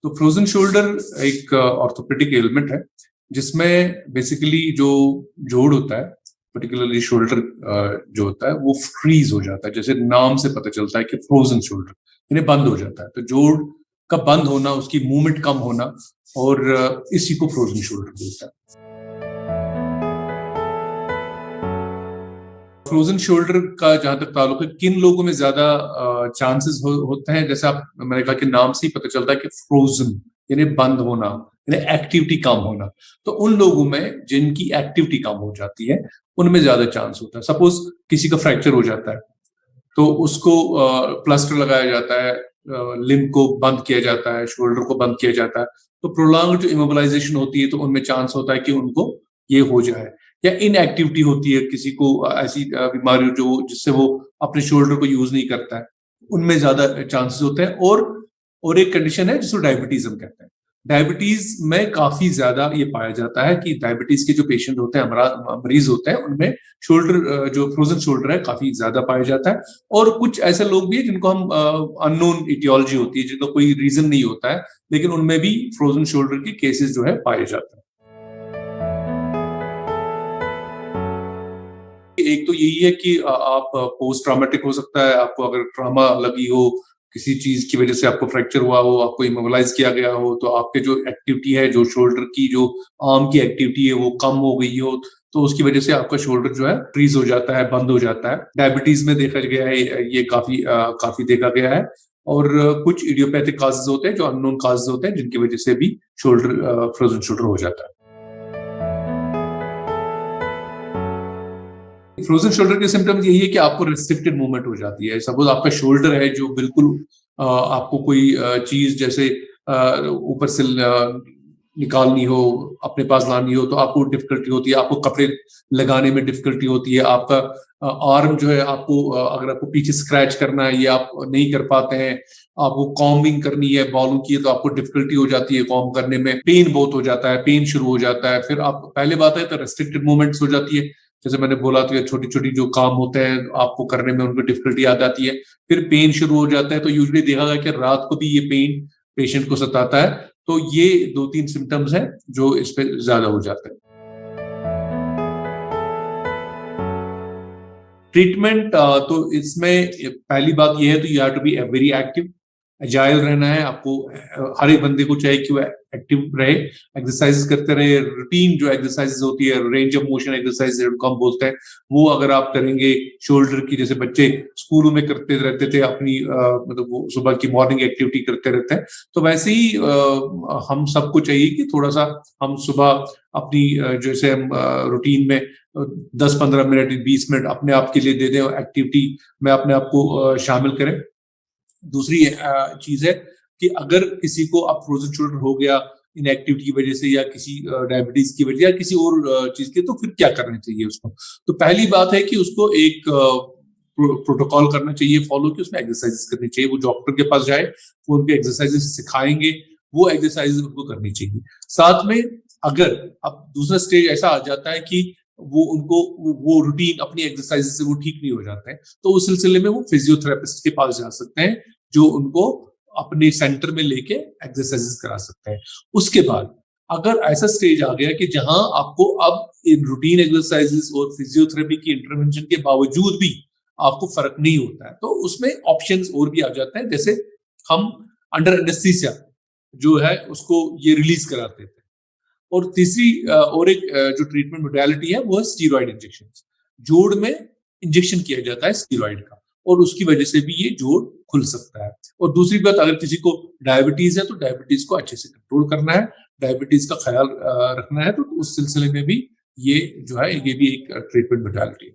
तो frozen shoulder एक orthopaedic element है जिसमें बेसिकली जो जोड़ होता है, पर्टिकुलरली शोल्डर जो होता है वो फ्रीज हो जाता है। जैसे नाम से पता चलता है कि फ्रोजन शोल्डर यानी बंद हो जाता है। तो जोड़ का बंद होना, उसकी मूवमेंट कम होना, और इसी को फ्रोजन शोल्डर बोलता है। फ्रोजन शोल्डर का जहां तक ताल्लुक है, किन लोगों में ज्यादा चांसेस होते हैं, जैसे मैंने कहा कि नाम से ही पता चलता है कि फ्रोजन यानी बंद होना, यानी एक्टिविटी कम होना। तो उन लोगों में जिनकी एक्टिविटी कम हो जाती है उनमें ज्यादा चांस होता है। सपोज किसी का फ्रैक्चर हो जाता है तो उसको प्लास्टर लगाया जाता है, लिम्ब को बंद किया जाता है, शोल्डर को बंद किया जाता है। तो प्रोलॉन्ग जो इमोबिलाइजेशन होती है तो उनमें चांस होता है कि उनको ये हो जाए। या इनएक्टिविटी होती है, किसी को ऐसी बीमारी जो जिससे वो अपने शोल्डर को यूज नहीं करता है, उनमें ज्यादा चांसेस होते हैं। और एक कंडीशन है जिसको डायबिटीज हम कहते हैं। डायबिटीज में काफी ज्यादा ये पाया जाता है कि डायबिटीज के जो पेशेंट होते हैं, मरीज होते हैं, उनमें शोल्डर जो फ्रोजन शोल्डर है काफी ज्यादा पाया जाता है। और कुछ ऐसे लोग भी हैं जिनको हम अननोन इटियोलॉजी होती है, जिनका कोई रीजन नहीं होता है, लेकिन उनमें भी फ्रोजन शोल्डर के केसेस जो है पाए जाते हैं। एक तो यही है कि आप पोस्ट ट्रॉमेटिक हो सकता है, आपको अगर ट्रॉमा लगी हो, किसी चीज की वजह से आपको फ्रैक्चर हुआ हो, आपको इमोबिलाइज किया गया हो, तो आपके जो एक्टिविटी है, जो शोल्डर की जो आर्म की एक्टिविटी है वो कम हो गई हो, तो उसकी वजह से आपका शोल्डर जो है फ्रीज हो जाता है, बंद हो जाता है। डायबिटीज में देखा गया है, ये काफी देखा गया है। और कुछ इडियोपैथिक काजेज होते हैं, जो अननोन काजेज होते हैं, जिनकी वजह से भी शोल्डर फ्रोजन शोल्डर हो जाता है। फ्रोजन शोल्डर के सिम्टम्स यही है कि आपको रिस्ट्रिक्टेड मूवमेंट हो जाती है। सपोज आपका शोल्डर है जो बिल्कुल आपको कोई चीज जैसे ऊपर से निकालनी हो, अपने पास लानी हो, तो आपको डिफिकल्टी होती है, आपको कपड़े लगाने में डिफिकल्टी होती है। आपका आर्म जो है, आपको अगर आपको पीछे स्क्रैच करना है, ये आप नहीं कर पाते हैं। आपको कॉम्बिंग करनी है बालों की, तो आपको डिफिकल्टी हो जाती है कॉम्ब करने में, पेन बहुत हो जाता है, पेन शुरू हो जाता है। फिर आप पहले बात है तो रेस्ट्रिक्टेड मूवमेंट्स हो जाती है, जैसे मैंने बोला, तो ये छोटी छोटी जो काम होते हैं आपको करने में उनको डिफिकल्टी आ जाती है। फिर पेन शुरू हो जाता है, तो यूजुअली देखा गया कि रात को भी ये पेन पेशेंट को सताता है। तो ये 2-3 सिम्टम्स हैं जो इस पे ज्यादा हो जाते हैं। ट्रीटमेंट तो इसमें पहली बात ये है, तो you have to be very active, agile रहना है आपको। हर एक बंदे को चाहिए कि वो एक्टिव रहे, एक्सरसाइज करते रहे। रूटीन जो एक्सरसाइज होती है, रेंज ऑफ मोशन एक्सरसाइज जिनको हम बोलते हैं, वो अगर आप करेंगे शोल्डर की, जैसे बच्चे स्कूलों में करते रहते थे अपनी मतलब वो सुबह की मॉर्निंग एक्टिविटी करते रहते हैं, तो वैसे ही हम सबको चाहिए कि थोड़ा सा हम सुबह अपनी जैसे हम रूटीन में 10-15 मिनट 20 मिनट अपने आप के लिए दे दें, एक्टिविटी में अपने आप को शामिल करें। दूसरी चीज है कि अगर किसी को अब फ्रोजन शोल्डर हो गया इनएक्टिविटी की वजह से, या किसी डायबिटीज की वजह, या किसी और चीज की, तो फिर क्या करना चाहिए उसको। तो पहली बात है कि उसको एक प्रोटोकॉल करना चाहिए फॉलो, कि उसमें एक्सरसाइजेस करनी चाहिए। वो डॉक्टर के पास जाए, वो उनके एक्सरसाइजेस सिखाएंगे, वो एक्सरसाइजेस उनको करनी चाहिए। साथ में अगर अब दूसरा स्टेज ऐसा आ जाता है कि वो रूटीन अपनी एक्सरसाइज से वो ठीक नहीं हो जाते हैं, तो उस सिलसिले में वो फिजियोथेरेपिस्ट के पास जा सकते हैं, जो उनको अपने सेंटर में लेके एक्सरसाइजेस करा सकते हैं। उसके बाद अगर ऐसा स्टेज आ गया कि जहां आपको अब इन रूटीन एक्सरसाइजेस और फिजियोथेरेपी की इंटरवेंशन के बावजूद भी आपको फर्क नहीं होता है, तो उसमें ऑप्शंस और भी आ जाते हैं। जैसे हम अंडर एनेस्थीसिया जो है उसको ये रिलीज कराते थे। और तीसरी और एक जो ट्रीटमेंट मोडालिटी है वो है स्टीरॉयड इंजेक्शन। जोड़ में इंजेक्शन किया जाता है स्टीरॉयड का, और उसकी वजह से भी ये जोड़ खुल सकता है। और दूसरी बात, अगर किसी को डायबिटीज है तो डायबिटीज को अच्छे से कंट्रोल करना है, डायबिटीज का ख्याल रखना है, तो उस सिलसिले में भी ये जो है ये भी एक ट्रीटमेंट मोडालिटी है।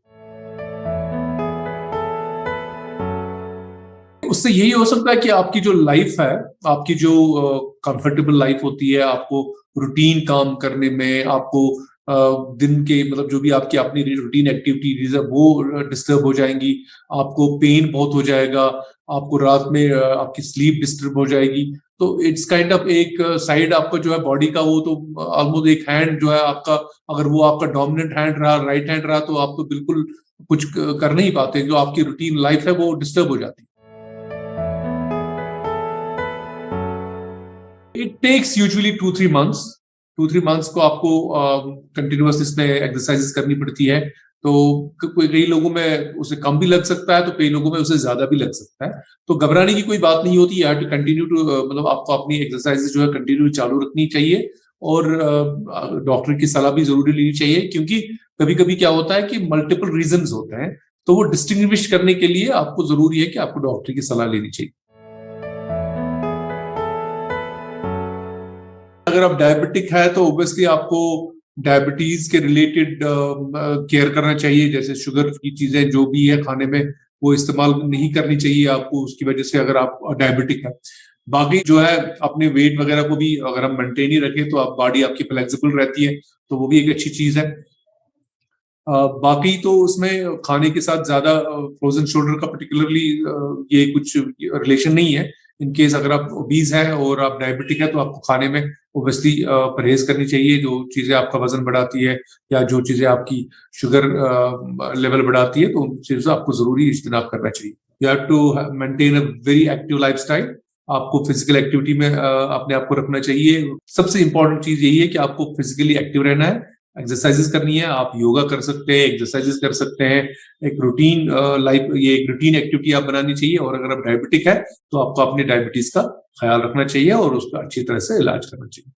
उससे यही हो सकता है कि आपकी जो लाइफ है, आपकी जो कंफर्टेबल लाइफ होती है, आपको रूटीन काम करने में, आपको दिन के मतलब जो भी आपकी अपनी रूटीन एक्टिविटीज है वो डिस्टर्ब हो जाएंगी, आपको पेन बहुत हो जाएगा, आपको रात में आपकी स्लीप डिस्टर्ब हो जाएगी। तो इट्स काइंड ऑफ एक साइड आपका जो है बॉडी का, वो तो ऑलमोस्ट एक हैंड जो है आपका, अगर वो आपका डोमिनेंट हैंड रहा, राइट हैंड रहा, तो आप तो बिल्कुल कुछ कर नहीं पाते। जो आपकी रूटीन लाइफ है वो डिस्टर्ब हो जाती है। It takes usually 2-3 months. 2-3 months को आपको कंटिन्यूअस इसमें एक्सरसाइजेस करनी पड़ती है। तो कोई कई लोगों में उसे कम भी लग सकता है, तो कई लोगों में उसे ज्यादा भी लग सकता है। तो घबराने की कोई बात नहीं होती। You have to continue to, मतलब आपको अपनी एक्सरसाइजेस जो है कंटिन्यू चालू रखनी चाहिए, और डॉक्टर की सलाह भी जरूरी लेनी चाहिए, क्योंकि कभी कभी क्या होता है कि मल्टीपल रीजंस होते हैं। तो वो डिस्टिंग्विश करने के लिए आपको जरूरी है कि आपको डॉक्टर की सलाह लेनी चाहिए। अगर आप डायबिटिक है तो ऑब्वियसली आपको डायबिटीज के रिलेटेड केयर करना चाहिए। जैसे शुगर की चीजें जो भी है खाने में, वो इस्तेमाल नहीं करनी चाहिए आपको, उसकी वजह से, अगर आप डायबिटिक है। बाकी जो है, अपने वेट वगैरह को भी अगर हम मेंटेन ही रखें तो आप बॉडी आपकी फ्लेक्सिबल रहती है, तो वो भी एक अच्छी चीज है। बाकी तो उसमें खाने के साथ ज्यादा फ्रोजन शोल्डर का पर्टिकुलरली ये कुछ रिलेशन नहीं है। इन केस अगर आप ओबीज हैं और आप डायबिटिक है, तो आपको खाने में ओब्वियसली परहेज करनी चाहिए। जो चीजें आपका वजन बढ़ाती है या जो चीजें आपकी शुगर लेवल बढ़ाती है, तो उन चीजों से आपको जरूरी इज्तनाब करना चाहिए। You have to maintain a very active lifestyle. आपको फिजिकल एक्टिविटी में अपने आप को रखना चाहिए। सबसे इंपॉर्टेंट चीज यही है कि आपको फिजिकली एक्टिव रहना है, एक्सरसाइजेस करनी है। आप योगा कर सकते हैं, एक्सरसाइजेस कर सकते हैं। एक रूटीन लाइफ, ये एक रूटीन एक्टिविटी आप बनानी चाहिए। और अगर आप डायबिटिक है, तो आपको अपने डायबिटीज का ख्याल रखना चाहिए और उसका अच्छी तरह से इलाज करना चाहिए।